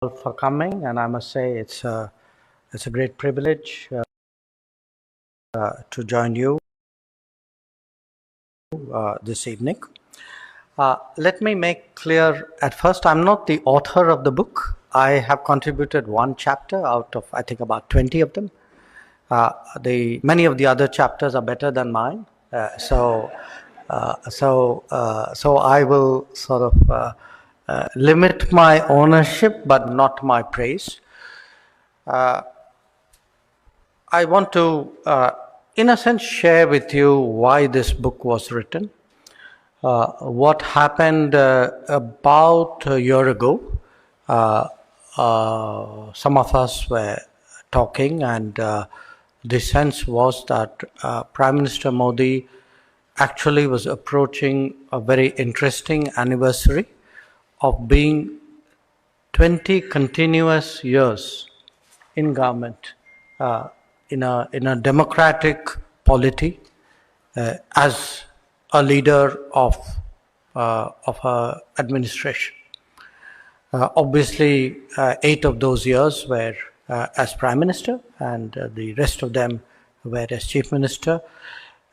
for coming, and I must say it's a great privilege to join you this evening. Let me make clear at first, I'm not the author of the book. I have contributed one chapter out of, I think, about 20 of them. Many of the other chapters are better than mine, so I will sort of limit my ownership, but not my praise. I want to, in a sense, share with you why this book was written. What happened about a year ago. Some of us were talking, and the sense was that Prime Minister Modi actually was approaching a very interesting anniversary of being 20 continuous years in government, in a democratic polity, as a leader of her administration. Obviously, 8 of those years were as Prime Minister, and the rest of them were as Chief Minister.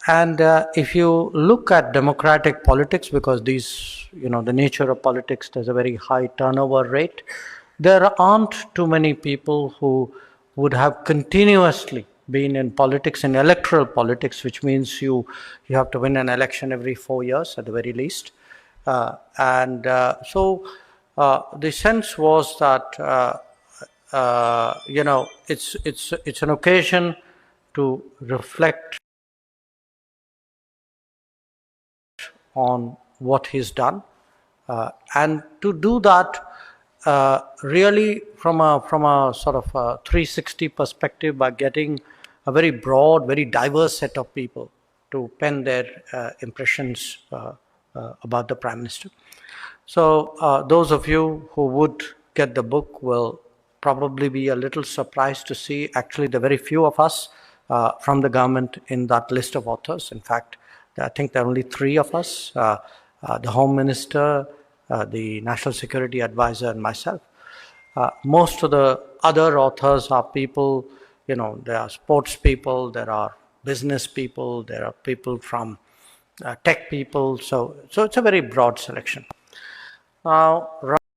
And if you look at democratic politics, because the nature of politics, there's a very high turnover rate, there aren't too many people who would have continuously been in politics, in electoral politics, which means you have to win an election every 4 years at the very least. So the sense was that it's an occasion to reflect on what he's done, and to do that really from a sort of a 360 perspective, by getting a very broad, very diverse set of people to pen their impressions about the Prime Minister. So those of you who would get the book will probably be a little surprised to see actually the very few of us from the government in that list of authors. In fact, I think there are only 3 of us, the Home Minister, the National Security Advisor, and myself. Most of the other authors are people, there are sports people, there are business people, there are people from tech people, so it's a very broad selection. Now,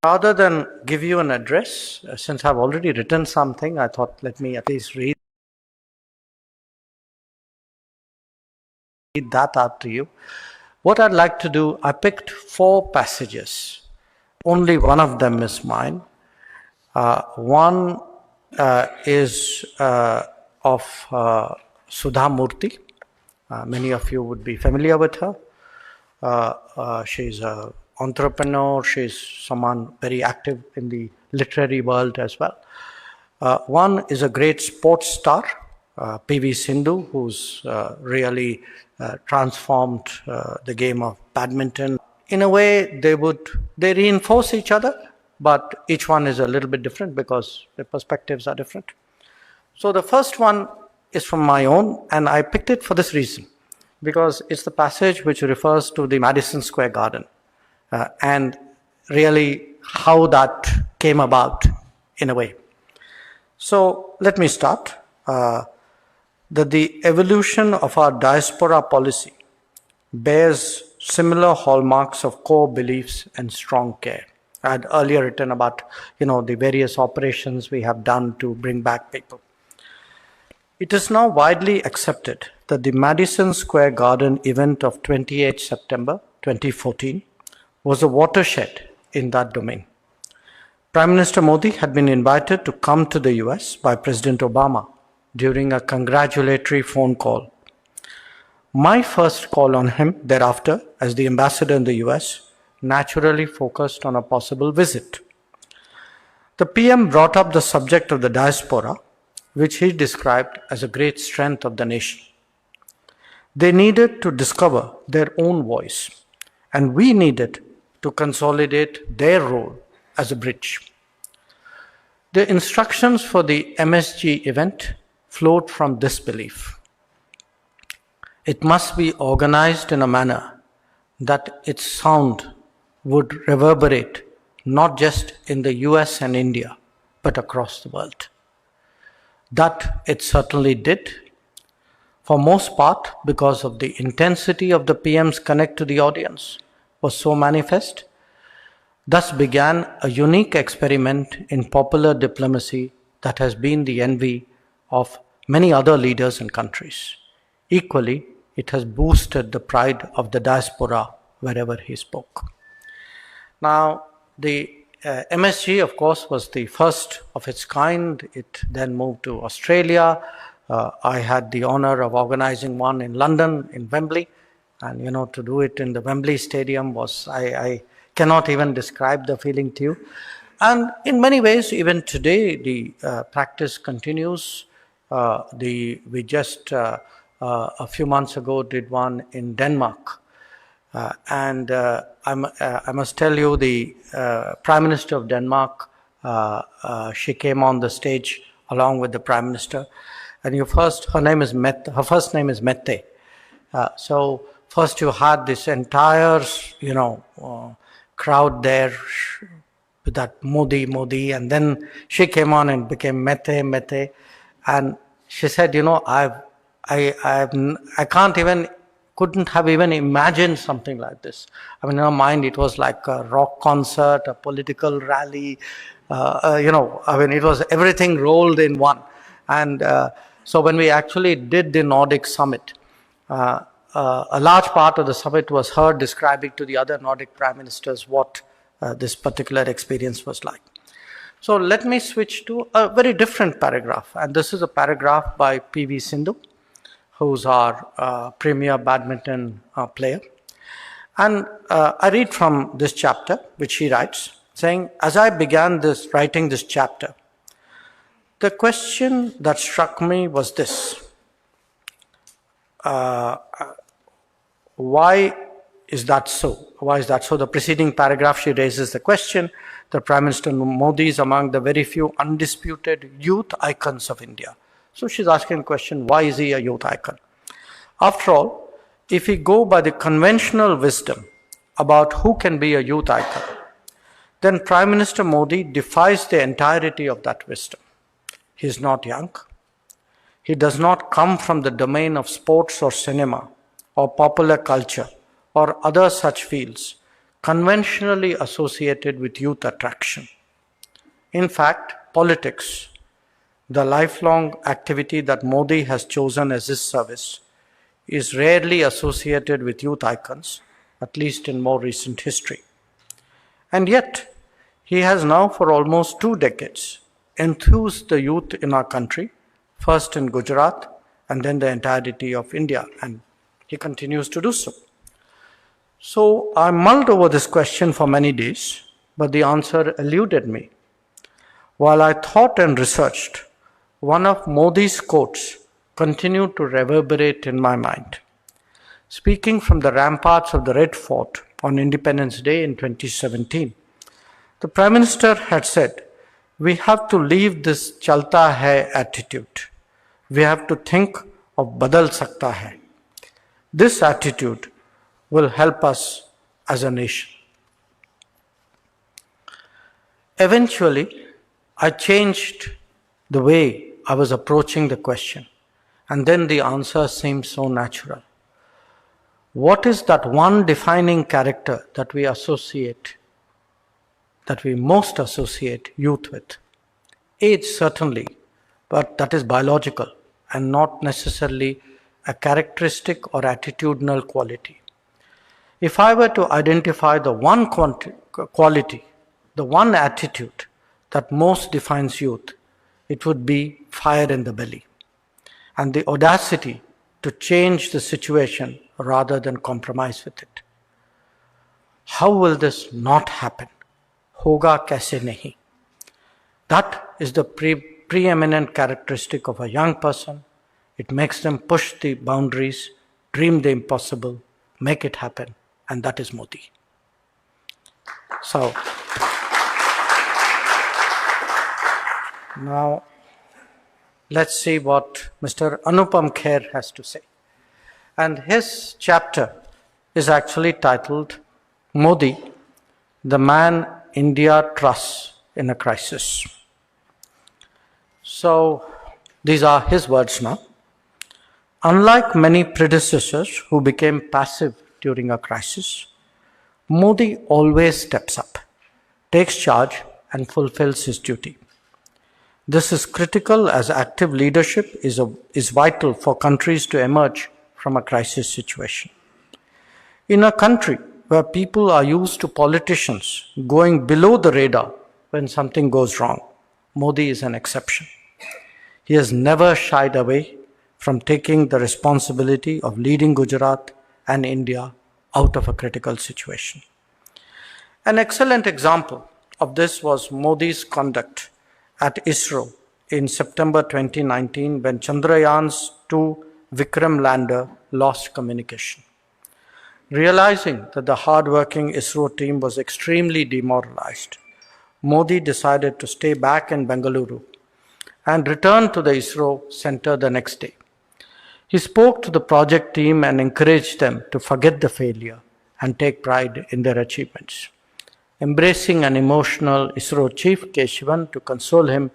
rather than give you an address, since I've already written something, I thought let me at least read that out to you. What I'd like to do, I picked 4 passages. Only one of them is mine. One is of Sudha Murthy. Many of you would be familiar with her. She's an entrepreneur. She's someone very active in the literary world as well. One is a great sports star, PV Sindhu, who's really transformed the game of badminton. In a way, they reinforce each other, but each one is a little bit different because the perspectives are different. So the first one is from my own, and I picked it for this reason, because it's the passage which refers to the Madison Square Garden, and really how that came about in a way. So let me start. That the evolution of our diaspora policy bears similar hallmarks of core beliefs and strong care. I had earlier written about, the various operations we have done to bring back people. It is now widely accepted that the Madison Square Garden event of 28 September 2014 was a watershed in that domain. Prime Minister Modi had been invited to come to the US by President Obama during a congratulatory phone call. My first call on him thereafter, as the ambassador in the US, naturally focused on a possible visit. The PM brought up the subject of the diaspora, which he described as a great strength of the nation. They needed to discover their own voice, and we needed to consolidate their role as a bridge. The instructions for the MSG event flowed from this belief. It must be organized in a manner that its sound would reverberate not just in the US and India, but across the world. That it certainly did, for most part because of the intensity of the PM's connect to the audience was so manifest. Thus began a unique experiment in popular diplomacy that has been the envy of many other leaders and countries. Equally, it has boosted the pride of the diaspora wherever he spoke. Now, the MSG, of course, was the first of its kind. It then moved to Australia. I had the honor of organizing one in London, in Wembley. And, you know, to do it in the Wembley Stadium was, I cannot even describe the feeling to you. And in many ways, even today, the practice continues. We just, a few months ago, did one in Denmark. I must tell you, the Prime Minister of Denmark, she came on the stage along with the Prime Minister. And her first name is Mette. So first you had this entire, crowd there with that Modi, and then she came on and became Mette, and she said, I couldn't have even imagined something like this. I mean, in her mind, it was like a rock concert, a political rally, it was everything rolled in one. And so when we actually did the Nordic summit, a large part of the summit was her describing to the other Nordic prime ministers what this particular experience was like. So let me switch to a very different paragraph. And this is a paragraph by P.V. Sindhu, who's our premier badminton player. And I read from this chapter, which she writes, saying, as I began writing this chapter, the question that struck me was this. Why is that so? Why is that so? The preceding paragraph, she raises the question, the Prime Minister Modi is among the very few undisputed youth icons of India. So she's asking the question, why is he a youth icon? After all, if we go by the conventional wisdom about who can be a youth icon, then Prime Minister Modi defies the entirety of that wisdom. He is not young. He does not come from the domain of sports or cinema or popular culture or other such fields conventionally associated with youth attraction. In fact, politics, the lifelong activity that Modi has chosen as his service, is rarely associated with youth icons, at least in more recent history. And yet, he has now for almost 2 decades enthused the youth in our country, first in Gujarat and then the entirety of India, and he continues to do so. So I mulled over this question for many days, but the answer eluded me. While I thought and researched, one of Modi's quotes continued to reverberate in my mind. Speaking from the ramparts of the Red Fort on Independence Day in 2017, the Prime Minister had said, we have to leave this chalta hai attitude. We have to think of badal sakta hai. This attitude will help us as a nation. Eventually, I changed the way I was approaching the question, and then the answer seemed so natural. What is that one defining character that we most associate youth with? Age, certainly, but that is biological and not necessarily a characteristic or attitudinal quality. If I were to identify the one quality, the one attitude that most defines youth, it would be fire in the belly and the audacity to change the situation rather than compromise with it. How will this not happen? Hoga kaise nahi? That is the preeminent characteristic of a young person. It makes them push the boundaries, dream the impossible, make it happen, and that is Modi. So, now let's see what Mr. Anupam Kher has to say. And his chapter is actually titled Modi, the man India trusts in a crisis. So these are his words now. Unlike many predecessors who became passive during a crisis, Modi always steps up, takes charge, and fulfills his duty. This is critical as active leadership is vital for countries to emerge from a crisis situation. In a country where people are used to politicians going below the radar when something goes wrong, Modi is an exception. He has never shied away from taking the responsibility of leading Gujarat and India out of a critical situation. An excellent example of this was Modi's conduct at ISRO in September 2019 when Chandrayaan's 2 Vikram lander lost communication. Realizing that the hard-working ISRO team was extremely demoralized, Modi decided to stay back in Bengaluru and return to the ISRO center the next day. He spoke to the project team and encouraged them to forget the failure and take pride in their achievements. Embracing an emotional ISRO chief, Keshavan, to console him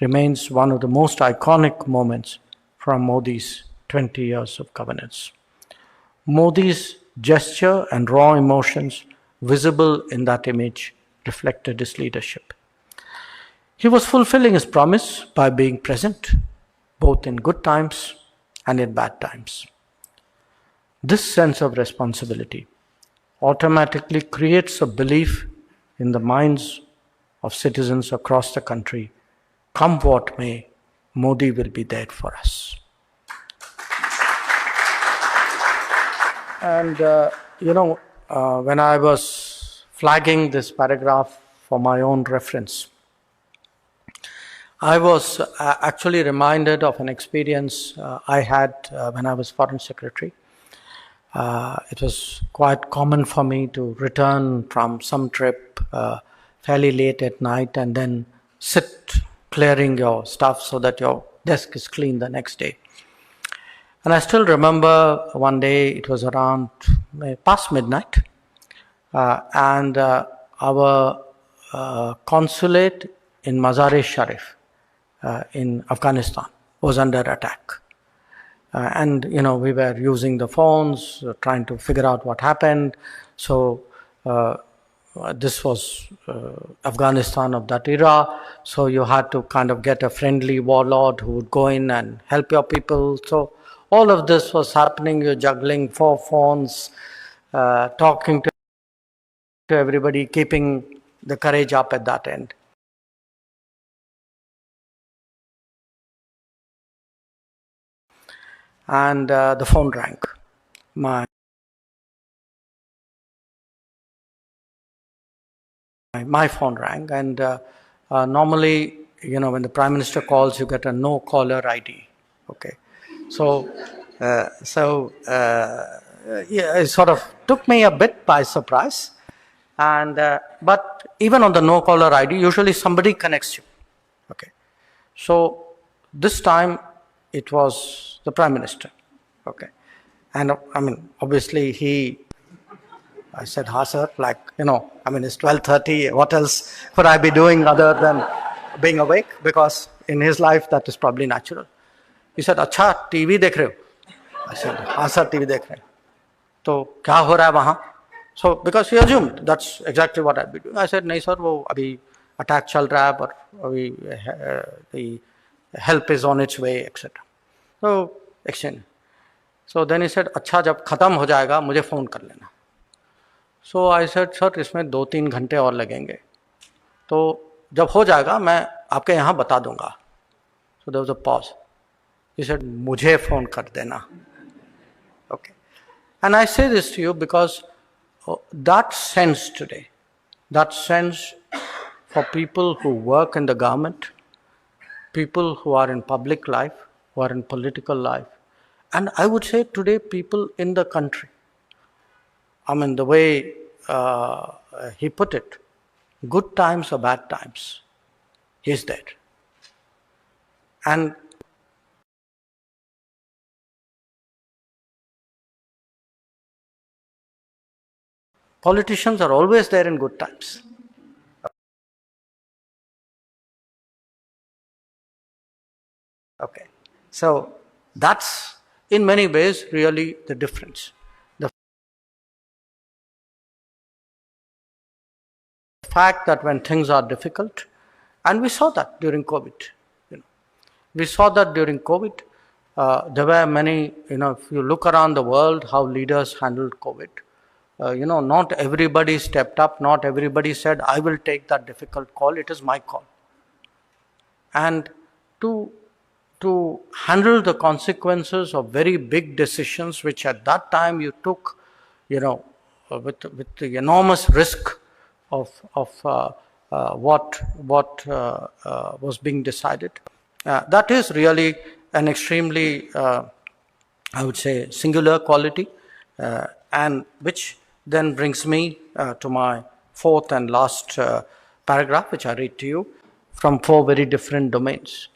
remains one of the most iconic moments from Modi's 20 years of governance. Modi's gesture and raw emotions visible in that image reflected his leadership. He was fulfilling his promise by being present, both in good times and in bad times. This sense of responsibility automatically creates a belief in the minds of citizens across the country. Come what may, Modi will be there for us. And, when I was flagging this paragraph for my own reference, I was actually reminded of an experience I had when I was Foreign Secretary. It was quite common for me to return from some trip fairly late at night and then sit clearing your stuff so that your desk is clean the next day. And I still remember one day, it was around past midnight, and our consulate in Mazar-e-Sharif in Afghanistan was under attack. And, we were using the phones, trying to figure out what happened. So this was Afghanistan of that era. So you had to kind of get a friendly warlord who would go in and help your people. So all of this was happening. You're juggling 4 phones, talking to everybody, keeping the courage up at that end. And the phone rang. My phone rang, and normally, when the Prime Minister calls, you get a no caller ID. Okay, so it sort of took me a bit by surprise, and but even on the no caller ID, usually somebody connects you. Okay, so this time it was the Prime Minister. Okay, and obviously I said, "Ha, sir, it's 12:30. What else could I be doing other than being awake?" Because in his life, that is probably natural. He said, "Acha, TV dekh rahe ho?" I said, "Ha, sir, TV dekh rahe. To kya ho raha hai wahan?" So, because he assumed that's exactly what I'd be doing. I said, "Nahi, sir, wo abhi attack chal raha hai, but the help is on its way, etc." So, exchange. So then he said, "Acha, jab khatam ho jayega, mujhe phone kar lena." So I said, sir इसमें 2-3 घंटे और लगेंगे, तो जब हो जाएगा मैं आपके यहाँ बता दूंगा. So there was a pause. He said, मुझे फ़ोन कर देना. Okay, and I say this to you because that sense today, that sense for people who work in the government, people who are in public life, who are in political life, and I would say today people in the country. The way he put it, good times or bad times, he's there. And politicians are always there in good times. Okay. So that's in many ways really the difference. The fact that when things are difficult, and we saw that during COVID, you know, we saw that during COVID, there were many, if you look around the world, how leaders handled COVID, not everybody stepped up, not everybody said, I will take that difficult call, it is my call. And to handle the consequences of very big decisions, which at that time you took, with the enormous risk of what was being decided. That is really an extremely, I would say, singular quality, and which then brings me to my fourth and last paragraph, which I read to you from four very different domains.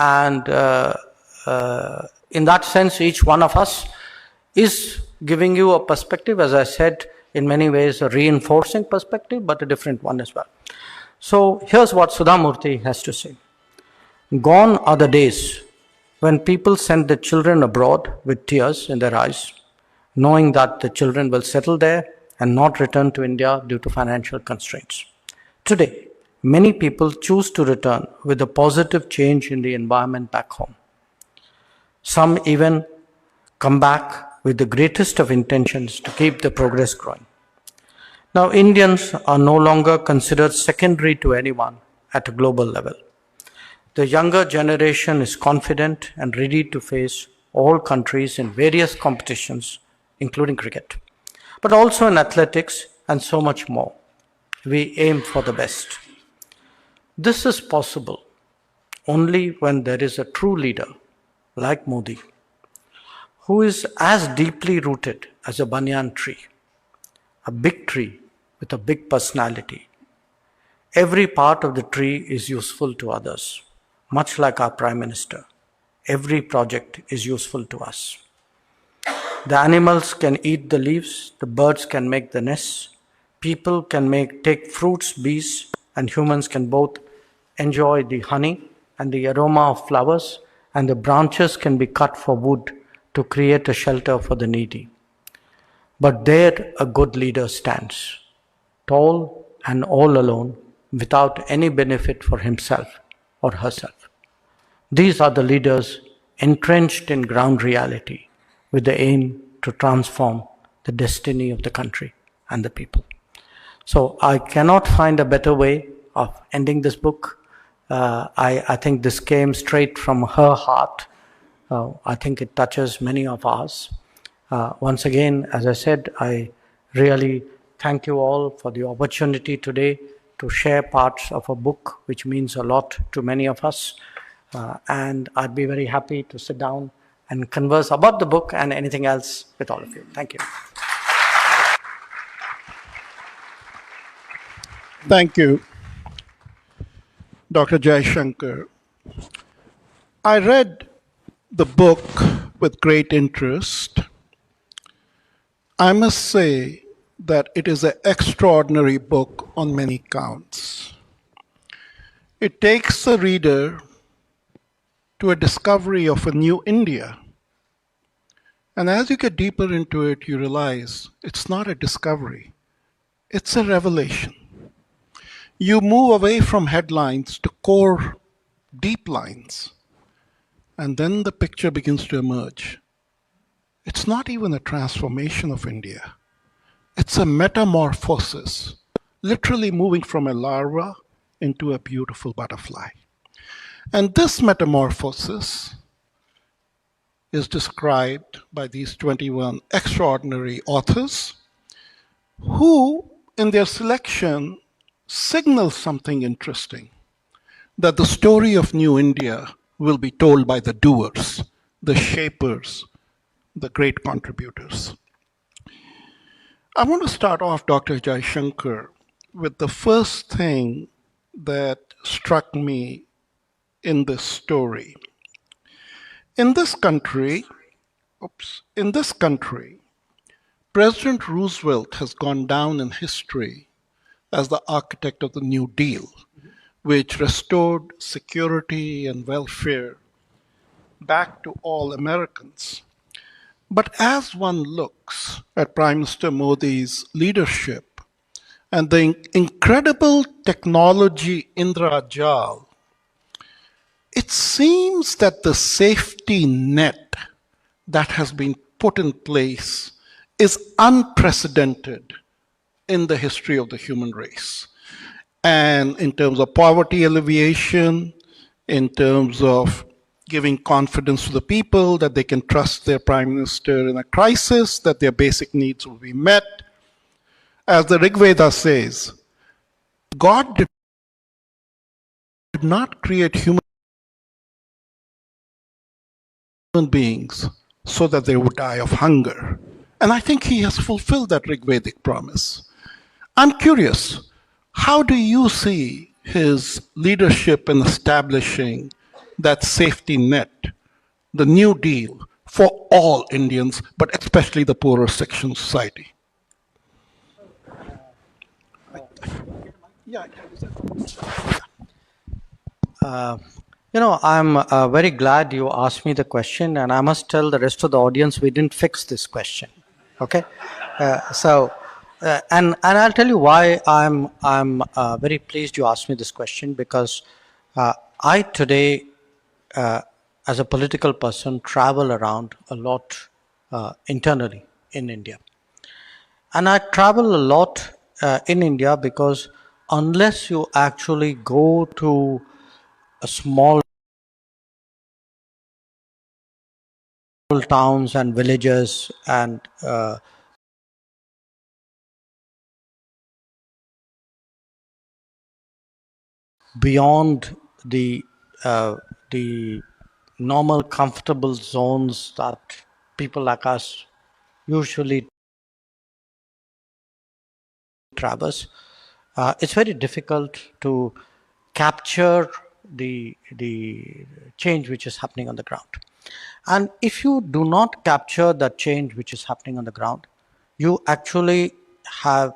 And in that sense, each one of us is giving you a perspective, as I said, in many ways a reinforcing perspective, but a different one as well. So here's what Sudhamurthy has to say. Gone are the days when people send their children abroad with tears in their eyes, knowing that the children will settle there and not return to India due to financial constraints. Today, many people choose to return with a positive change in the environment back home. Some even come back with the greatest of intentions to keep the progress growing. Now, Indians are no longer considered secondary to anyone at a global level. The younger generation is confident and ready to face all countries in various competitions, including cricket, but also in athletics and so much more. We aim for the best. This is possible only when there is a true leader like Modi, who is as deeply rooted as a banyan tree, a big tree with a big personality. Every part of the tree is useful to others, much like our Prime Minister. Every project is useful to us. The animals can eat the leaves, the birds can make the nests, people can take fruits, bees, and humans can both enjoy the honey and the aroma of flowers, and the branches can be cut for wood to create a shelter for the needy. But there a good leader stands, tall and all alone, without any benefit for himself or herself. These are the leaders entrenched in ground reality with the aim to transform the destiny of the country and the people. So I cannot find a better way of ending this book. I think this came straight from her heart. I think it touches many of us. Once again, as I said, I really thank you all for the opportunity today to share parts of a book which means a lot to many of us. And I'd be very happy to sit down and converse about the book and anything else with all of you. Thank you. Thank you, Dr. Jaishankar. I read the book with great interest. I must say that it is an extraordinary book on many counts. It takes the reader to a discovery of a new India. And as you get deeper into it, you realize it's not a discovery, it's a revelation. You move away from headlines to core, deep lines, and then the picture begins to emerge. It's not even a transformation of India. It's a metamorphosis, literally moving from a larva into a beautiful butterfly. And this metamorphosis is described by these 21 extraordinary authors who, in their selection, signal something interesting, that the story of New India will be told by the doers, the shapers, the great contributors. I want to start off, Dr. Jaishankar, with the first thing that struck me in this story. In this country, President Roosevelt has gone down in history as the architect of the New Deal, which restored security and welfare back to all Americans. But as one looks at Prime Minister Modi's leadership and the incredible technology Indra Jal, it seems that the safety net that has been put in place is unprecedented in the history of the human race. And in terms of poverty alleviation, in terms of giving confidence to the people that they can trust their prime minister in a crisis, that their basic needs will be met. As the Rig Veda says, God did not create human beings so that they would die of hunger. And I think he has fulfilled that Rig Vedic promise. I'm curious, how do you see his leadership in establishing that safety net, the New Deal, for all Indians, but especially the poorer section of society? I'm very glad you asked me the question, and I must tell the rest of the audience we didn't fix this question. Okay, and I'll tell you why I'm very pleased you asked me this question, because I today, as a political person, travel around a lot internally in India, and I travel a lot in India because unless you actually go to a small towns and villages and beyond uh, the normal comfortable zones that people like us usually traverse, it's very difficult to capture the change which is happening on the ground. And if you do not capture that change which is happening on the ground, you actually have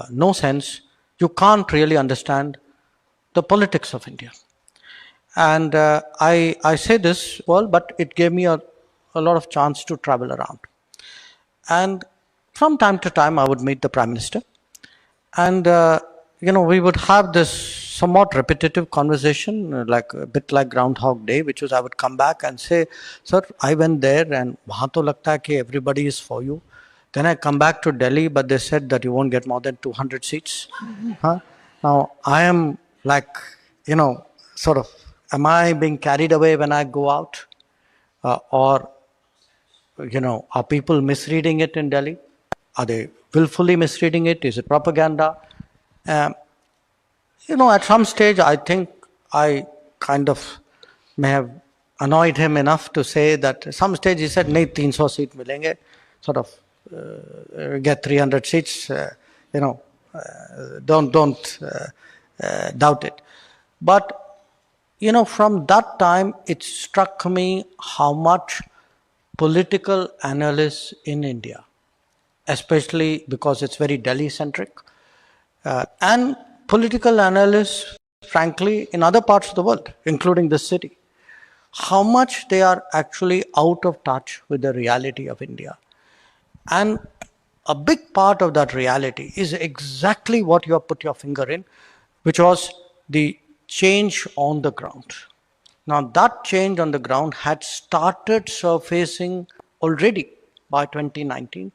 no sense. You can't really understand the politics of India. And I say this, well, but it gave me a lot of chance to travel around. And from time to time, I would meet the Prime Minister. And, we would have this somewhat repetitive conversation, like a bit like Groundhog Day, which was I would come back and say, sir, I went there and wahan to lagta hai ki everybody is for you. Then I come back to Delhi, but they said that you won't get more than 200 seats. Huh? Now, I am like, sort of, am I being carried away when I go out? Or, are people misreading it in Delhi? Are they willfully misreading it? Is it propaganda? Um, at some stage, I think I kind of may have annoyed him enough to say that at some stage he said, "Nahi, 300 seat milenge," sort of get 300 seats. Don't doubt it. But from that time, it struck me how much political analysts in India, especially because it's very Delhi centric, and political analysts, frankly, in other parts of the world, including this city, how much they are actually out of touch with the reality of India. And a big part of that reality is exactly what you have put your finger in, which was the change on the ground. Now, that change on the ground had started surfacing already by 2019.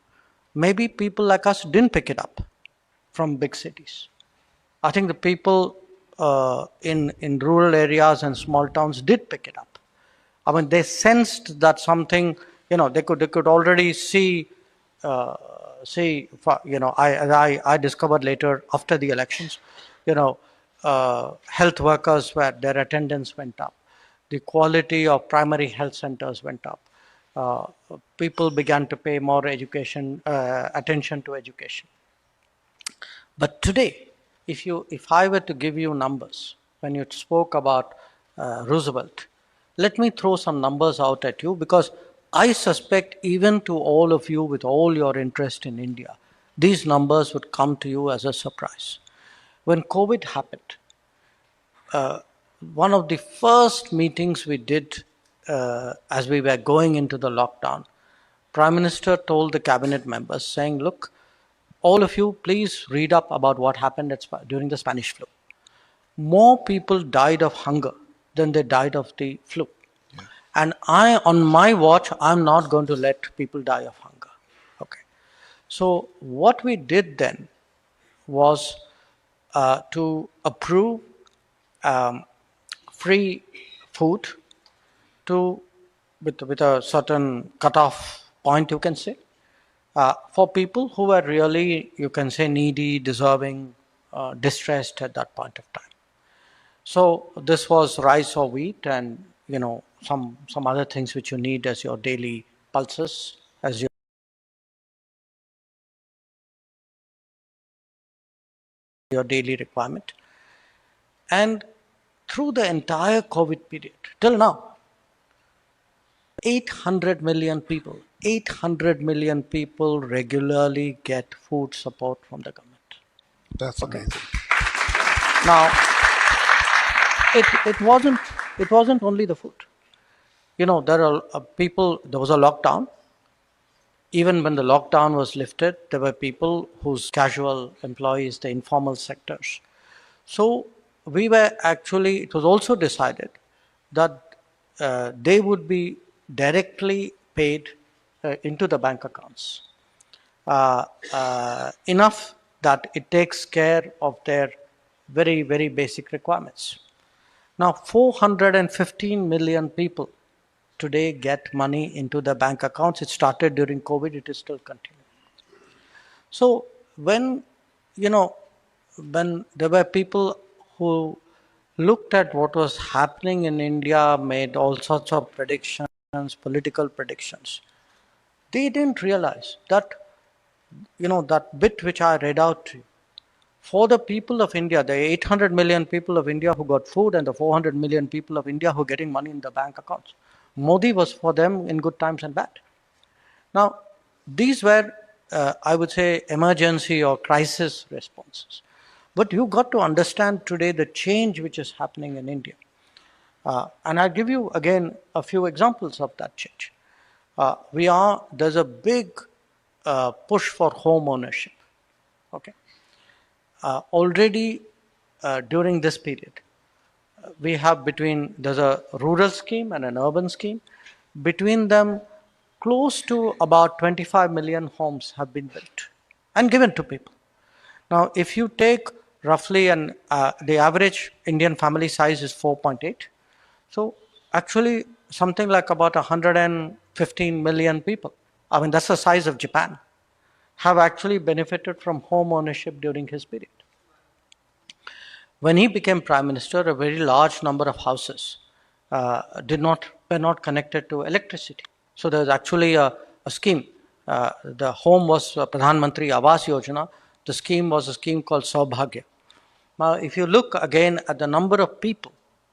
Maybe people like us didn't pick it up from big cities. I think the people in rural areas and small towns did pick it up. I mean, they sensed that something, they could already see, I discovered later after the elections, health workers where their attendance went up, the quality of primary health centers went up. Uh, People began to pay more attention to education. But today, if I were to give you numbers, when you spoke about Roosevelt, let me throw some numbers out at you, because I suspect even to all of you with all your interest in India, these numbers would come to you as a surprise. When COVID happened, one of the first meetings we did as we were going into the lockdown, Prime Minister told the cabinet members saying, look, all of you, please read up about what happened during the Spanish flu. More people died of hunger than they died of the flu. Yeah. And on my watch, I'm not going to let people die of hunger. Okay. So what we did then was to approve free food to with a certain cutoff point, you can say, for people who were really, you can say, needy, deserving, distressed at that point of time. So this was rice or wheat, and some other things which you need as your daily pulses, as your daily requirement. And through the entire COVID period till now, 800 million people regularly get food support from the government. That's Okay. amazing. Now, it wasn't only the food. There are people. There was a lockdown. Even when the lockdown was lifted, there were people whose casual employees, the informal sectors. So it was also decided that they would be directly paid into the bank accounts, enough that it takes care of their very, very basic requirements. Now, 415 million people today get money into their bank accounts. It started during COVID, it is still continuing. So when, when there were people who looked at what was happening in India, made all sorts of predictions, political predictions, they didn't realize that, that bit which I read out to you, for the people of India, the 800 million people of India who got food and the 400 million people of India who are getting money in the bank accounts, Modi was for them in good times and bad. Now, these were, I would say, emergency or crisis responses. But you got to understand today the change which is happening in India. And I'll give you again a few examples of that change. There's a big push for home ownership. Okay. Already during this period, there's a rural scheme and an urban scheme. Between them, close to about 25 million homes have been built and given to people. Now, if you take roughly, the average Indian family size is 4.8. So actually something like about 115 million people, I mean, that's the size of Japan, have actually benefited from home ownership during his period. When he became prime minister, a very large number of houses were not connected to electricity. So there's actually a scheme. The home was Pradhan Mantri Awas Yojana. The scheme was a scheme called Saubhagya. Now, if you look again at the number of people,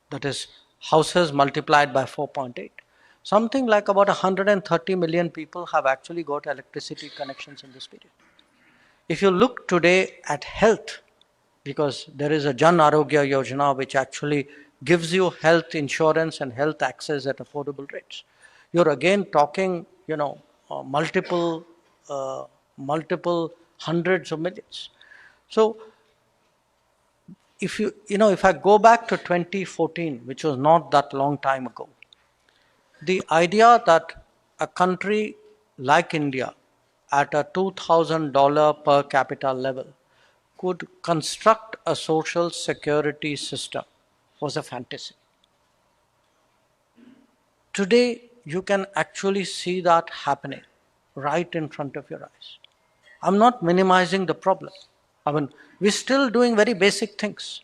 that is houses multiplied by 4.8, something like about 130 million people have actually got electricity connections in this period. If you look today at health, because there is a Jan Arogya Yojana which actually gives you health insurance and health access at affordable rates. You're again talking, multiple hundreds of millions. So if I go back to 2014, which was not that long time ago, the idea that a country like India at a $2,000 per capita level could construct a social security system was a fantasy. Today, you can actually see that happening right in front of your eyes. I'm not minimizing the problem. I mean, we're still doing very basic things,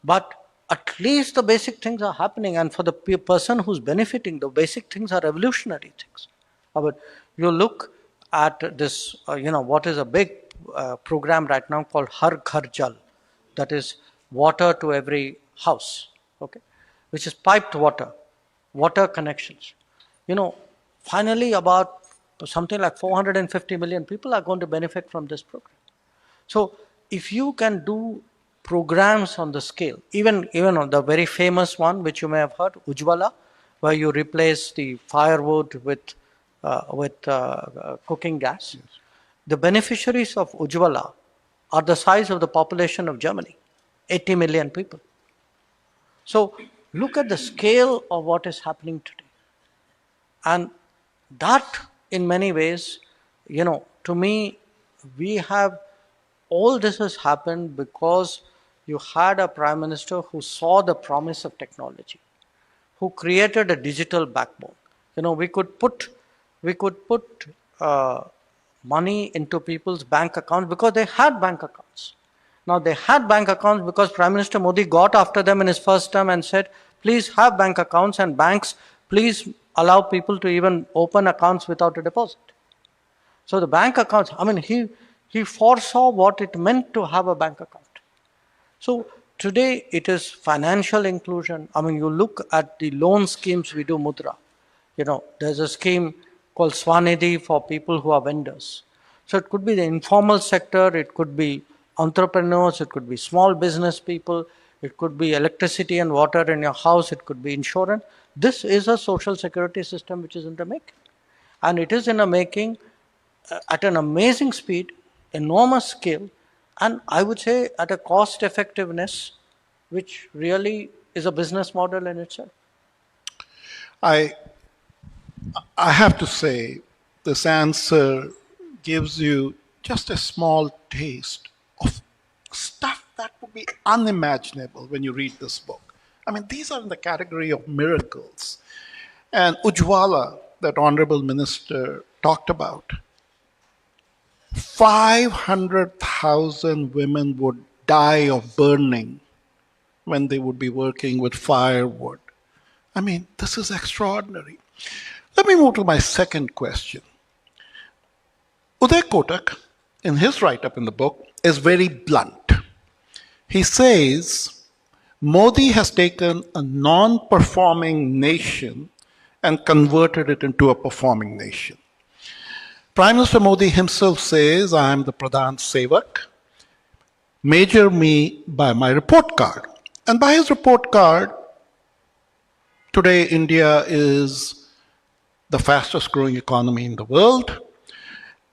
but at least the basic things are happening, and for the person who's benefiting, the basic things are revolutionary things. I mean, you look at this, what is a big program right now called Har Ghar Jal, that is water to every house, okay, which is piped water connections. Finally about something like 450 million people are going to benefit from this program. So if you can do programs on the scale, even on the very famous one which you may have heard, Ujjwala, where you replace the firewood with cooking gas. Yes. The beneficiaries of Ujjwala are the size of the population of Germany, 80 million people. So look at the scale of what is happening today. And that, in many ways, to me, we have, all this has happened because you had a prime minister who saw the promise of technology, who created a digital backbone. We could put money into people's bank accounts because they had bank accounts. Now they had bank accounts because Prime Minister Modi got after them in his first term and said, please have bank accounts, and banks, please allow people to even open accounts without a deposit. So the bank accounts, he foresaw what it meant to have a bank account. So today it is financial inclusion. You look at the loan schemes we do, Mudra. There's a scheme called Swanidhi for people who are vendors. So it could be the informal sector, it could be entrepreneurs, it could be small business people, it could be electricity and water in your house, it could be insurance. This is a social security system which is in the making. And it is in the making at an amazing speed, enormous scale, and I would say at a cost effectiveness, which really is a business model in itself. I have to say, this answer gives you just a small taste of stuff that would be unimaginable when you read this book. These are in the category of miracles. And Ujjwala, that honorable minister talked about, 500,000 women would die of burning when they would be working with firewood. This is extraordinary. Let me move to my second question. Uday Kotak, in his write-up in the book, is very blunt. He says, Modi has taken a non-performing nation and converted it into a performing nation. Prime Minister Modi himself says, I am the Pradhan Sevak. Measure me by my report card. And by his report card, today India is the fastest growing economy in the world.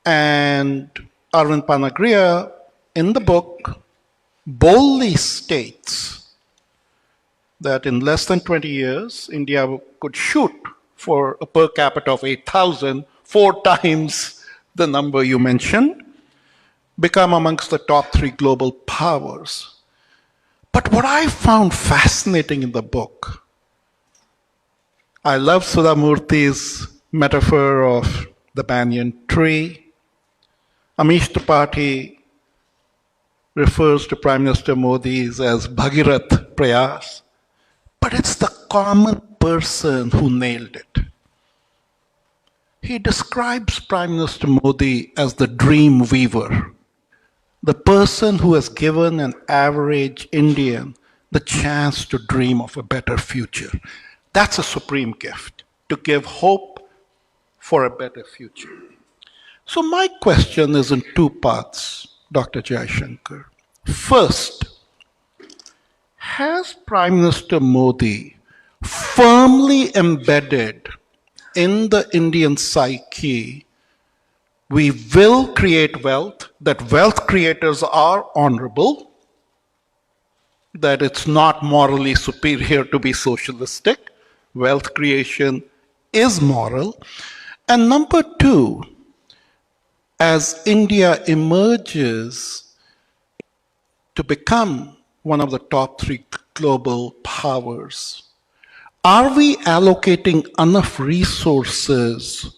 And Arvind Panagriya, in the book, boldly states that in less than 20 years, India could shoot for a per capita of 8,000, 4 times the number you mentioned, become amongst the top 3 global powers. But what I found fascinating in the book, I love Sudha Murthy's metaphor of the banyan tree. Amish Tripathi refers to Prime Minister Modi as Bhagirath Prayas, but it's the common person who nailed it. He describes Prime Minister Modi as the dream weaver, the person who has given an average Indian the chance to dream of a better future. That's a supreme gift, to give hope for a better future. So my question is in 2 parts, Dr. Jaishankar. First, has Prime Minister Modi firmly embedded in the Indian psyche, we will create wealth, that wealth creators are honorable, that it's not morally superior to be socialistic, wealth creation is moral. And number 2, as India emerges to become one of the top 3 global powers, are we allocating enough resources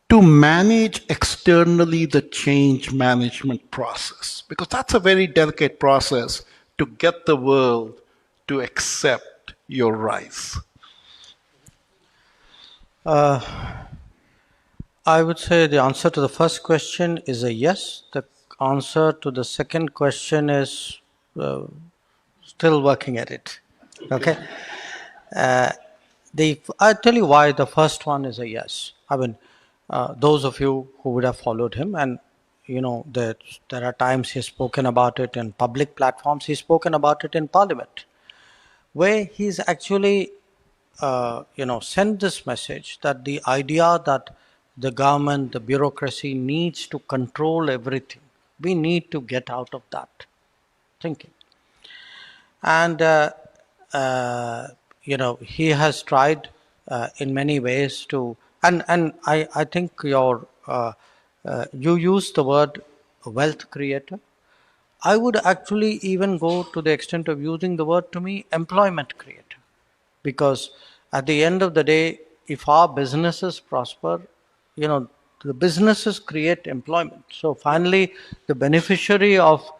to manage externally the change management process? Because that's a very delicate process to get the world to accept your rise. I would say the answer to the first question is a yes. The answer to the second question is still working at it. Okay? I'll tell you why the first one is a yes. Those of you who would have followed him, and there are times he's spoken about it in public platforms, he's spoken about it in parliament, where he's actually sent this message that the idea that the government, the bureaucracy needs to control everything, we need to get out of that thinking. And he has tried in many ways to, and I think you use the word wealth creator. I would actually even go to the extent of using the word, to me, employment creator. Because at the end of the day, if our businesses prosper, the businesses create employment. So finally, the beneficiary of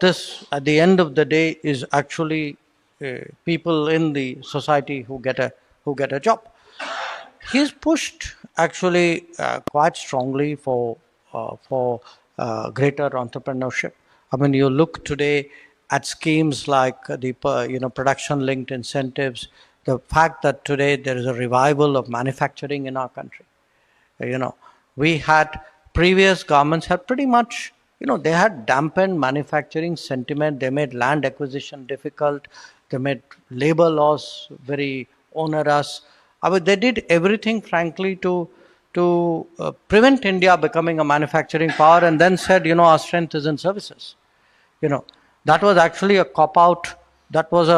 this at the end of the day is actually people in the society who get a job. He's pushed actually quite strongly for greater entrepreneurship. I mean, you look today at schemes like the production linked incentives, the fact that today there is a revival of manufacturing in our country. you know we had, previous governments had pretty much, they had dampened manufacturing sentiment, they made land acquisition difficult, they made labor laws very onerous. I mean, they did everything frankly to prevent India becoming a manufacturing power, and then said, our strength is in services. you know that was actually a cop out. That was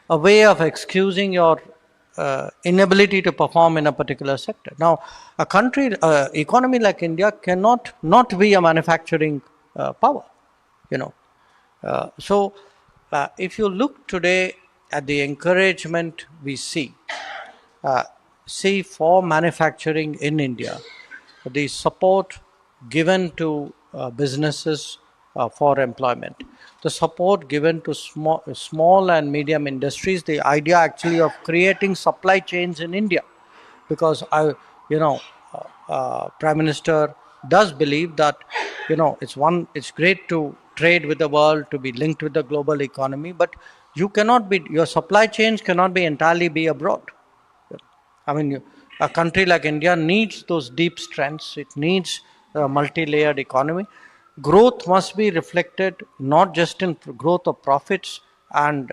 a way of excusing your inability to perform in a particular sector. Now, a country, economy like India cannot not be a manufacturing power. You know, if you look today at the encouragement we uh, see for manufacturing in India, the support given to businesses for employment, the support given to small and medium industries, the idea actually of creating supply chains in India, because you know, Prime Minister does believe that, it's great to trade with the world, to be linked with the global economy, but your supply chains cannot be entirely be abroad. I mean, a country like India needs those deep strengths. It needs a multi-layered economy. Growth must be reflected not just in growth of profits and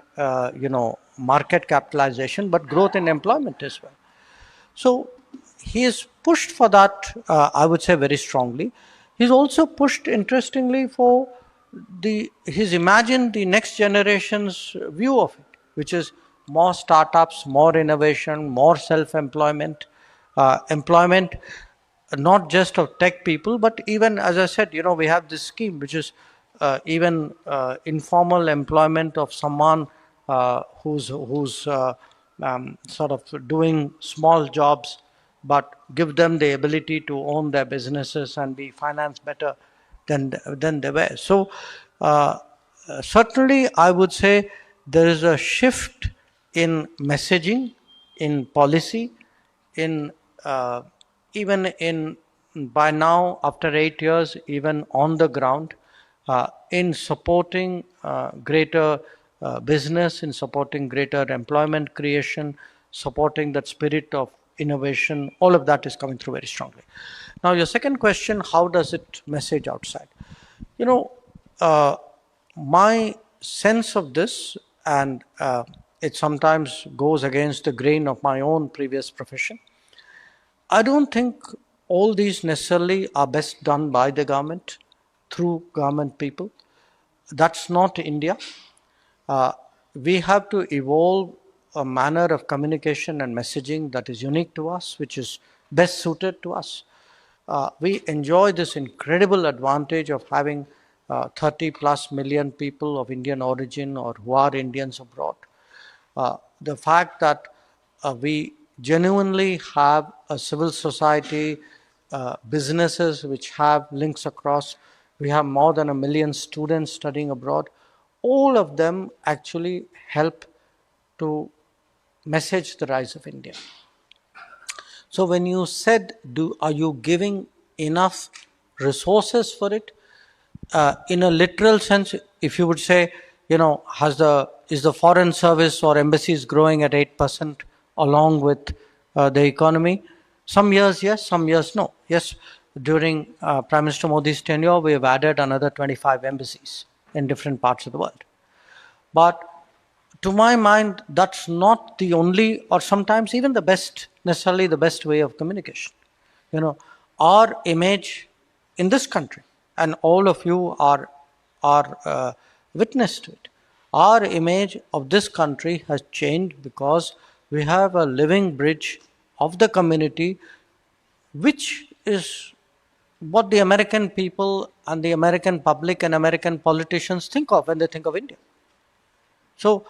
market capitalization, but growth in employment as well. So he is pushed for that, I would say, very strongly. He's also pushed, interestingly, for he's imagined the next generation's view of it, which is more startups, more innovation, more self-employment, employment not just of tech people, but even, as I said, we have this scheme which is even informal employment of someone who's sort of doing small jobs, but give them the ability to own their businesses and be financed better than they were. So certainly, I would say there is a shift in messaging, in policy, in even in, by now, after 8 years, even on the ground, in supporting greater business, in supporting greater employment creation, supporting that spirit of innovation. All of that is coming through very strongly. Now, your second question: how does it message outside? You know, my sense of this, and it sometimes goes against the grain of my own previous profession. I don't think all these necessarily are best done by the government, through government people. That's not India. Uh, we have to evolve a manner of communication and messaging that is unique to us, which is best suited to us. We enjoy this incredible advantage of having 30 plus million people of Indian origin or who are Indians abroad. The fact that we genuinely have a civil society, businesses which have links across, we have more than 1 million students studying abroad, all of them actually help to message the rise of India. So when you said, are you giving enough resources for it? In a literal sense, if you would say, is the foreign service or embassies growing at 8% along with the economy? Some years yes, some years no. Yes, during Prime Minister Modi's tenure, we have added another 25 embassies in different parts of the world. But to my mind, that's not the only, or sometimes even the best, necessarily the best way of communication. Our image in this country, and all of you are witness to it. Our image of this country has changed because we have a living bridge of the community, which is what the American people and the American public and American politicians think of when they think of India. So,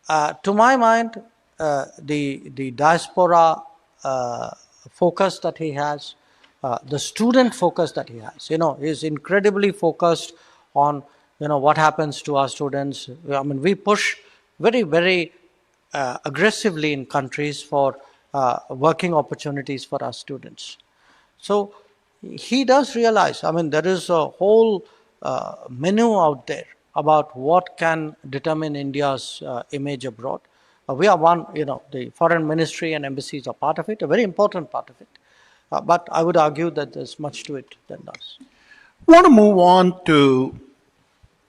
to my mind, the diaspora focus that he has, the student focus that he has, is incredibly focused on, what happens to our students. I mean, we push very, very aggressively in countries for working opportunities for our students. So he does realize, I mean, there is a whole menu out there about what can determine India's image abroad. We are one, the foreign ministry and embassies are part of it, a very important part of it. But I would argue that there's much to it than does. I want to move on to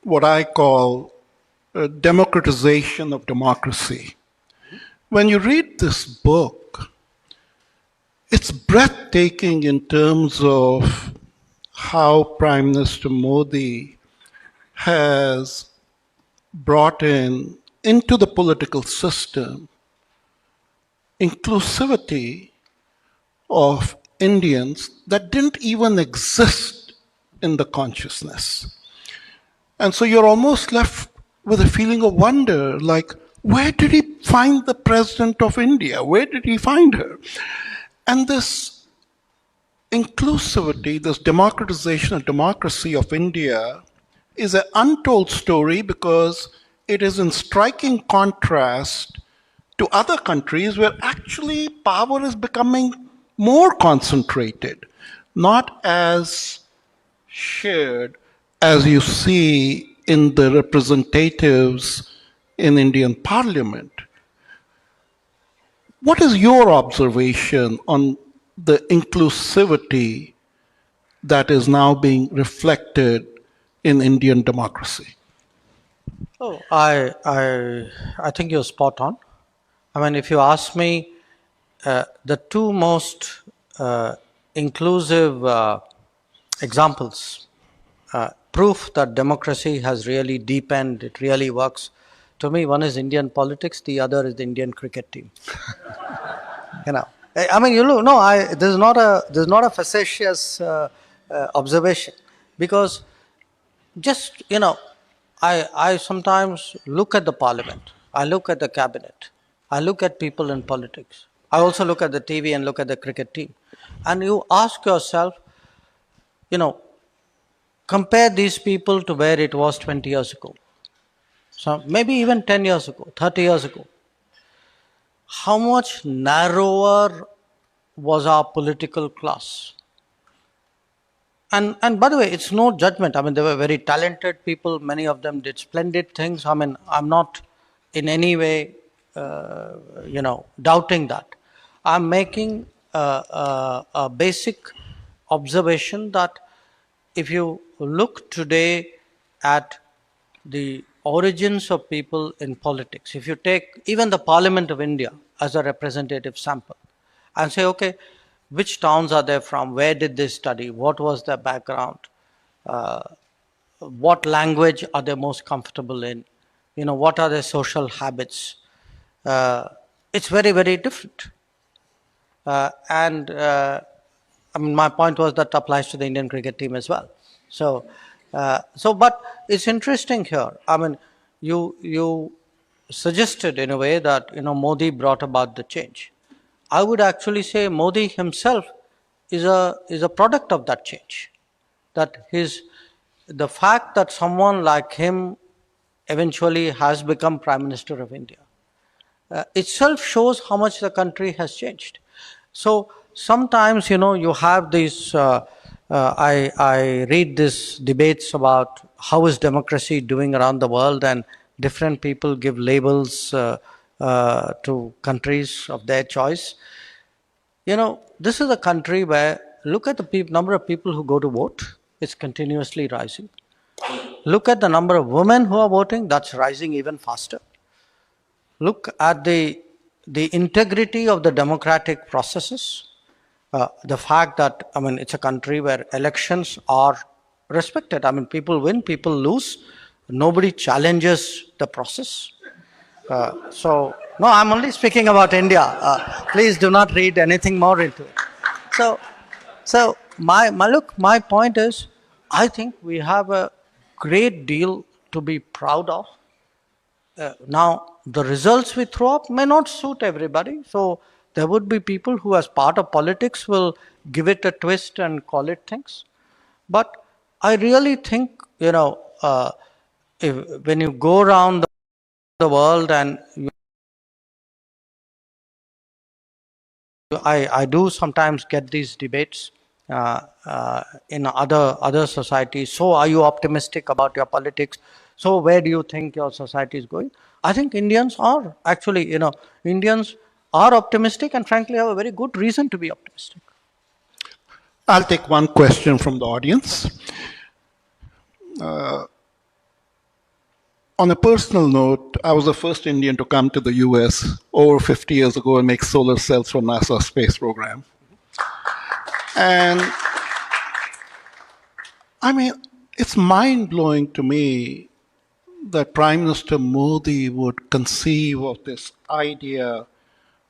what I call democratization of democracy. When you read this book, it's breathtaking in terms of how Prime Minister Modi has brought into the political system inclusivity of Indians that didn't even exist in the consciousness. And so you're almost left with a feeling of wonder, like, where did he find the President of India? Where did he find her? And this inclusivity, this democratization and democracy of India is an untold story because it is in striking contrast to other countries where actually power is becoming more concentrated, not as shared as you see in the representatives in Indian Parliament. What is your observation on the inclusivity that is now being reflected in Indian democracy? Oh, I think you're spot on. I mean, if you ask me, the two most inclusive examples, proof that democracy has really deepened, it really works. To me, one is Indian politics, the other is the Indian cricket team. I mean, no, there's not a facetious observation, because just, I sometimes look at the parliament, I look at the cabinet, I look at people in politics. I also look at the TV and look at the cricket team. And you ask yourself, compare these people to where it was 20 years ago. So maybe even 10 years ago, 30 years ago. How much narrower was our political class? And by the way, it's no judgment. I mean, they were very talented people. Many of them did splendid things. I mean, I'm not in any way, doubting that. I'm making a basic observation that if you look today at the origins of people in politics, if you take even the Parliament of India as a representative sample and say, okay, which towns are they from? Where did they study? What was their background? What language are they most comfortable in? What are their social habits? It's very, very different. I mean, my point was that applies to the Indian cricket team as well. But it's interesting here. I mean, you suggested in a way that Modi brought about the change. I would actually say Modi himself is a product of that change. That the fact that someone like him eventually has become Prime Minister of India itself shows how much the country has changed. So sometimes, you have these, I read these debates about how is democracy doing around the world, and different people give labels to countries of their choice. This is a country where look at the number of people who go to vote, it's continuously rising. Look at the number of women who are voting, that's rising even faster. Look at the integrity of the democratic processes. The fact that, I mean, it's a country where elections are respected. I mean, people win, people lose. Nobody challenges the process. No, I'm only speaking about India. Please do not read anything more into it. My point is, I think we have a great deal to be proud of. Now, the results we throw up may not suit everybody. So there would be people who, as part of politics, will give it a twist and call it things. But I really think, when you go around the world, and I do sometimes get these debates in other societies. So are you optimistic about your politics? So where do you think your society is going? I think Indians are actually, Indians are optimistic, and frankly have a very good reason to be optimistic. I'll take one question from the audience. On a personal note, I was the first Indian to come to the US over 50 years ago and make solar cells for NASA's space program. And I mean, it's mind-blowing to me that Prime Minister Modi would conceive of this idea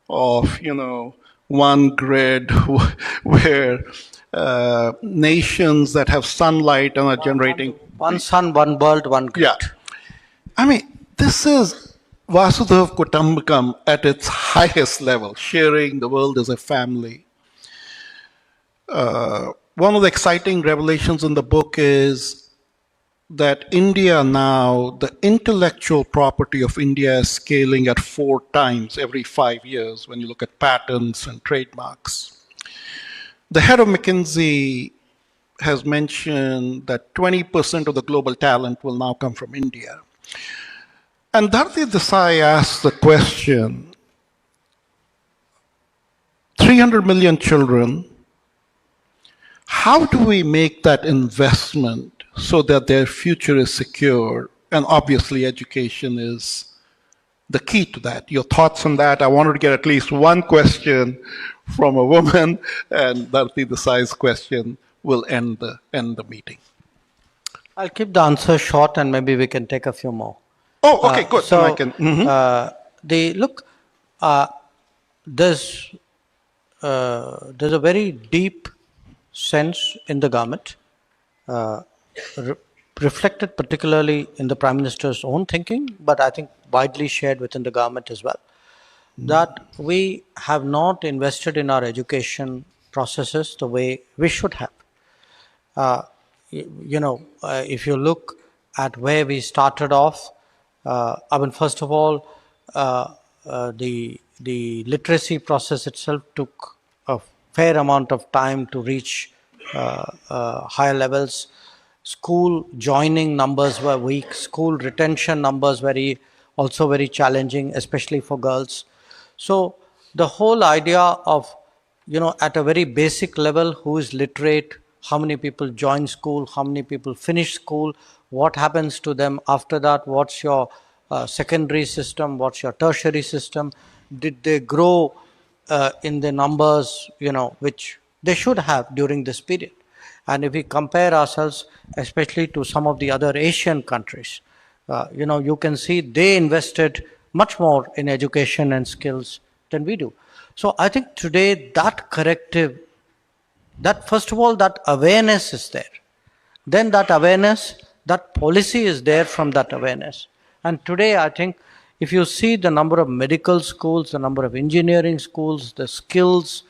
of, one grid where nations that have sunlight and are generating... One sun, one world, one grid. Yeah. I mean, this is Vasudhaiva Kutumbakam at its highest level, sharing the world as a family. One of the exciting revelations in the book is that India now, the intellectual property of India is scaling at 4 times every 5 years when you look at patents and trademarks. The head of McKinsey has mentioned that 20% of the global talent will now come from India. And Dharti Desai asked the question, 300 million children, how do we make that investment so that their future is secure? And obviously education is the key to that. Your thoughts on that? I wanted to get at least one question from a woman, and Dharti Desai's question will end the meeting. I'll keep the answer short, and maybe we can take a few more. Oh, okay, good. So, I can, there's a very deep sense in the government, reflected particularly in the Prime Minister's own thinking, but I think widely shared within the government as well, that we have not invested in our education processes the way we should have. If you look at where we started off, first of all, the literacy process itself took a fair amount of time to reach higher levels. School joining numbers were weak. School retention numbers also very challenging, especially for girls. So the whole idea of, at a very basic level, who is literate, how many people join school, how many people finish school, what happens to them after that, what's your secondary system, what's your tertiary system, did they grow in the numbers, which they should have during this period. And if we compare ourselves, especially to some of the other Asian countries, you can see they invested much more in education and skills than we do. So I think today that corrective, that first of all, that awareness is there. Then that awareness, that policy is there from that awareness. And today I think if you see the number of medical schools, the number of engineering schools, the skills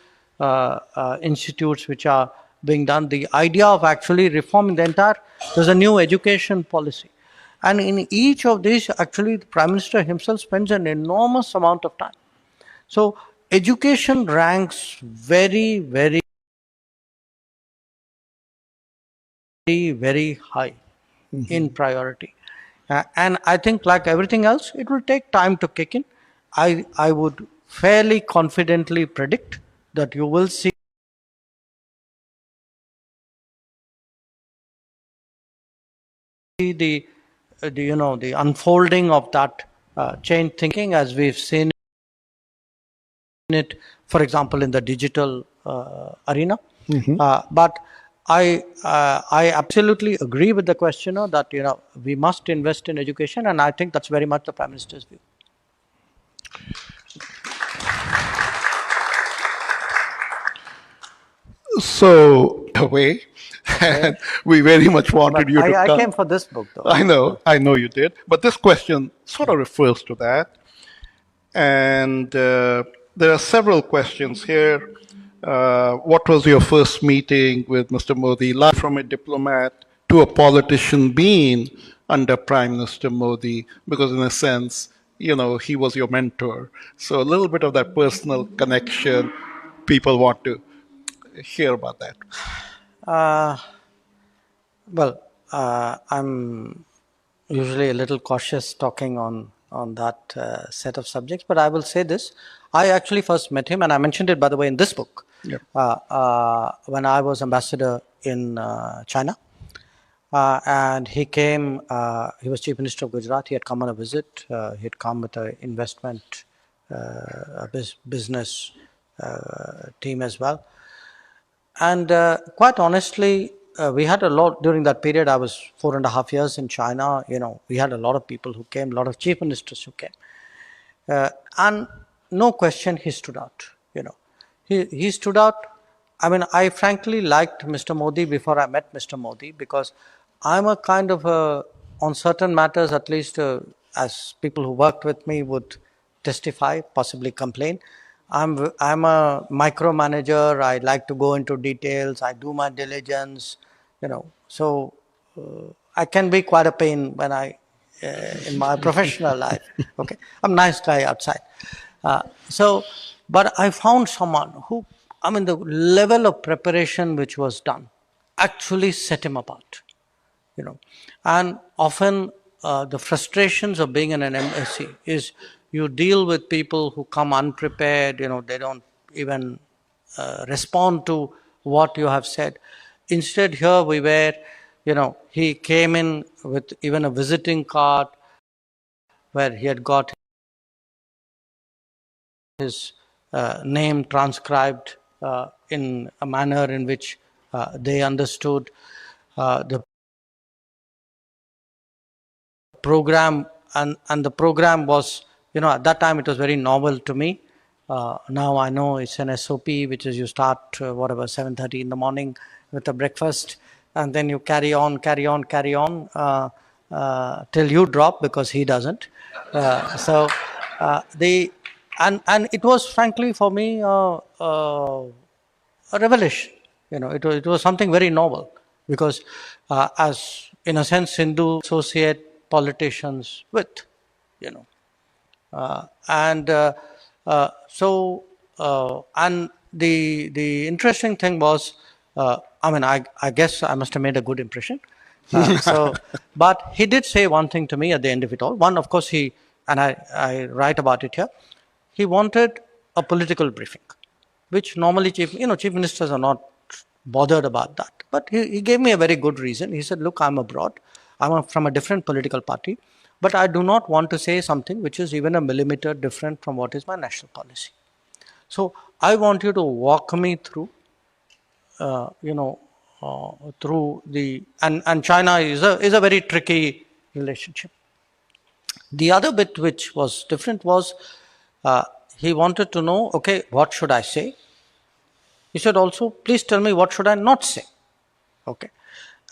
institutes which are being done, the idea of actually reforming the entire, there's a new education policy. And in each of these, actually, the Prime Minister himself spends an enormous amount of time. So education ranks very, very, very high in priority. And I think, like everything else, it will take time to kick in. I would fairly confidently predict that you will see the unfolding of that change thinking as we've seen it, for example, in the digital arena. But I absolutely agree with the questioner that we must invest in education, and I think that's very much the Prime Minister's view. So, away, and we very much wanted you to I come. came for this book, though. I know you did. But this question sort of refers to that. And there are several questions here. What was your first meeting with Mr. Modi? Like from a diplomat to a politician being under Prime Minister Modi, because in a sense, he was your mentor. So a little bit of that personal connection, people want to hear about that. Well, I'm usually a little cautious talking on that set of subjects, but I will say this. I actually first met him, and I mentioned it, by the way, in this book, Yep. when I was ambassador in China. And he came, he was Chief Minister of Gujarat. He had come on a visit. He had come with an investment business team as well. And quite honestly, we had a lot during that period. I was 4.5 years in China. We had a lot of people who came, a lot of chief ministers who came. And no question, he stood out. He stood out. I mean, I frankly liked Mr. Modi before I met Mr. Modi, because I'm a kind of on certain matters, at least as people who worked with me would testify, possibly complain. I'm a micromanager. I like to go into details. I do my diligence, So I can be quite a pain when in my professional life. Okay, I'm a nice guy outside. But I found someone who, the level of preparation which was done actually set him apart. And often the frustrations of being in an embassy is you deal with people who come unprepared. They don't even respond to what you have said. Instead, here we were, he came in with even a visiting card where he had got his name transcribed in a manner in which they understood the program, and the program was, at that time it was very novel to me. Now I know it's an SOP, which is you start 7:30 in the morning with a breakfast, and then you carry on till you drop, because he doesn't. And it was frankly for me a revelation. It was something very novel, because as in a sense Hindu associate politicians with, and the interesting thing was, I guess I must have made a good impression. But he did say one thing to me at the end of it all. One, of course, I write about it here. He wanted a political briefing, which normally chief ministers are not bothered about that. But he gave me a very good reason. He said, look, I'm abroad. I'm from a different political party, but I do not want to say something which is even a millimeter different from what is my national policy. So I want you to walk me through, through and China is a very tricky relationship. The other bit which was different was he wanted to know, okay, what should I say? He said also, please tell me what should I not say. Okay.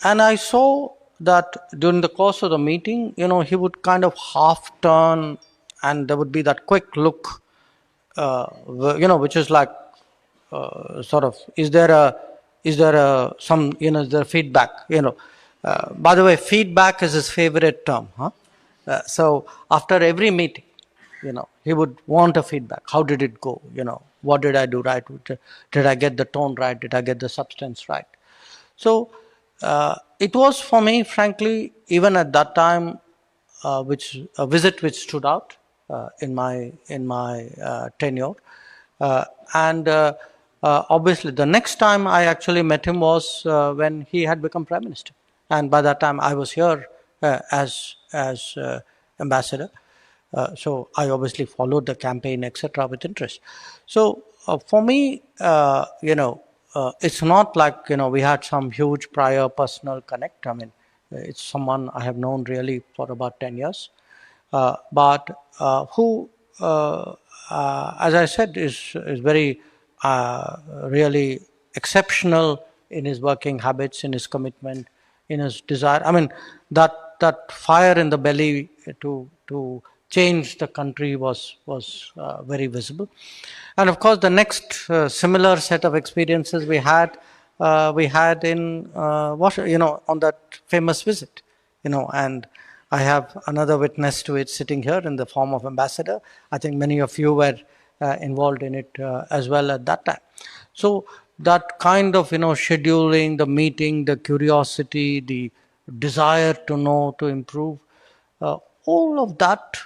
And I saw that during the course of the meeting, he would kind of half turn, and there would be that quick look, which is like sort of, is there feedback? By the way, feedback is his favorite term. So after every meeting, he would want a feedback. How did it go? What did I do right? Did I get the tone right? Did I get the substance right? So it was for me, frankly, even at that time, a visit which stood out in my tenure. Obviously, the next time I actually met him was when he had become Prime Minister. And by that time, I was here as ambassador. So I obviously followed the campaign, etc., with interest. So for me, it's not like we had some huge prior personal connect. I mean, it's someone I have known really for about 10 years, but who, as I said, is very really exceptional in his working habits, in his commitment, in his desire. I mean, that fire in the belly to change the country was very visible. And of course, the next similar set of experiences we had in Washington, on that famous visit, and I have another witness to it sitting here in the form of ambassador. I think many of you were involved in it as well at that time. So that kind of scheduling the meeting, the curiosity, the desire to know, to improve, all of that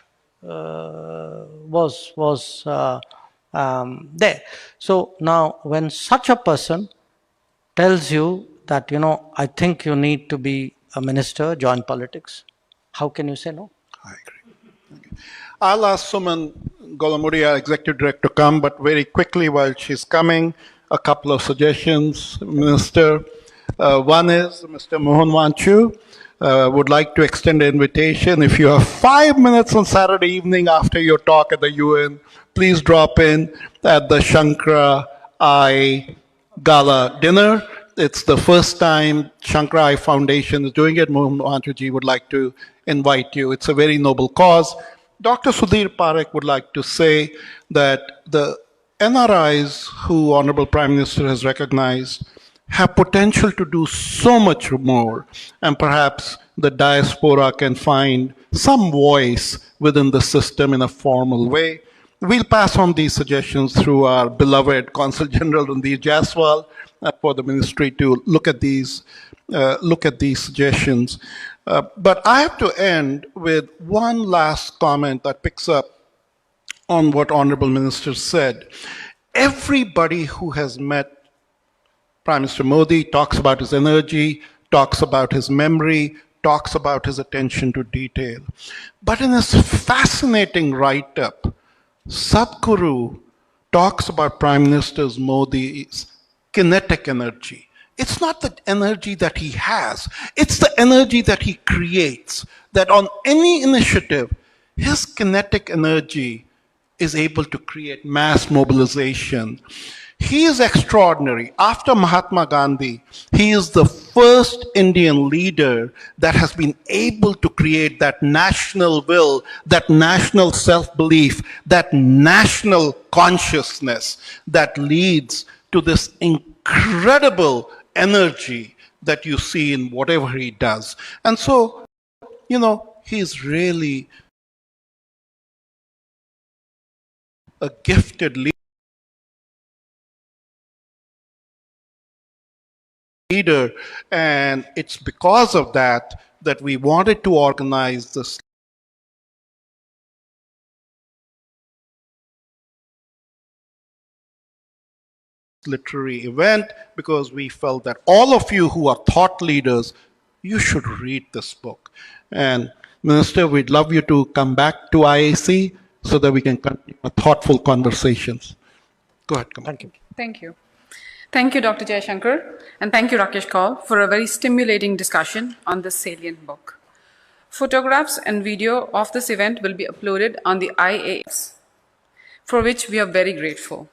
was there. So now when such a person tells you that I think you need to be a minister, join politics, how can you say no? I agree. I'll ask Suman Golamudi, our executive director, to come, but very quickly while she's coming, a couple of suggestions, Minister. One is Mr. Mohan Vanchu would like to extend an invitation. If you have 5 minutes on Saturday evening after your talk at the UN, please drop in at the Shankara I Gala dinner. It's the first time Shankara I Foundation is doing it. Mohan Vanchu would like to invite you. It's a very noble cause. Dr. Sudhir Parekh would like to say that the NRIs who Honorable Prime Minister has recognized have potential to do so much more, and perhaps the diaspora can find some voice within the system in a formal way. We'll pass on these suggestions through our beloved Consul General Randir Jaiswal for the ministry to look at these suggestions. But I have to end with one last comment that picks up on what Honorable Minister said. Everybody who has met Prime Minister Modi talks about his energy, talks about his memory, talks about his attention to detail. But in his fascinating write-up, Sadhguru talks about Prime Minister Modi's kinetic energy. It's not the energy that he has, it's the energy that he creates, that on any initiative, his kinetic energy is able to create mass mobilization. He is extraordinary. After Mahatma Gandhi, he is the first Indian leader that has been able to create that national will, that national self-belief, that national consciousness that leads to this incredible energy that you see in whatever he does. And so, he's really a gifted leader, and it's because of that that we wanted to organize this literary event, because we felt that all of you who are thought leaders, you should read this book. And Minister, we'd love you to come back to IAC so that we can continue thoughtful conversations. Go ahead. Thank you. Thank you. Thank you, Dr. Jaishankar, and thank you, Rakesh Kaul, for a very stimulating discussion on this salient book. Photographs and video of this event will be uploaded on the IAS, for which we are very grateful.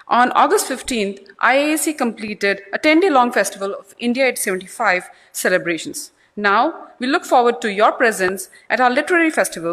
On August 15th, IAC completed a 10-day-long festival of India at 75 celebrations. Now, we look forward to your presence at our literary festival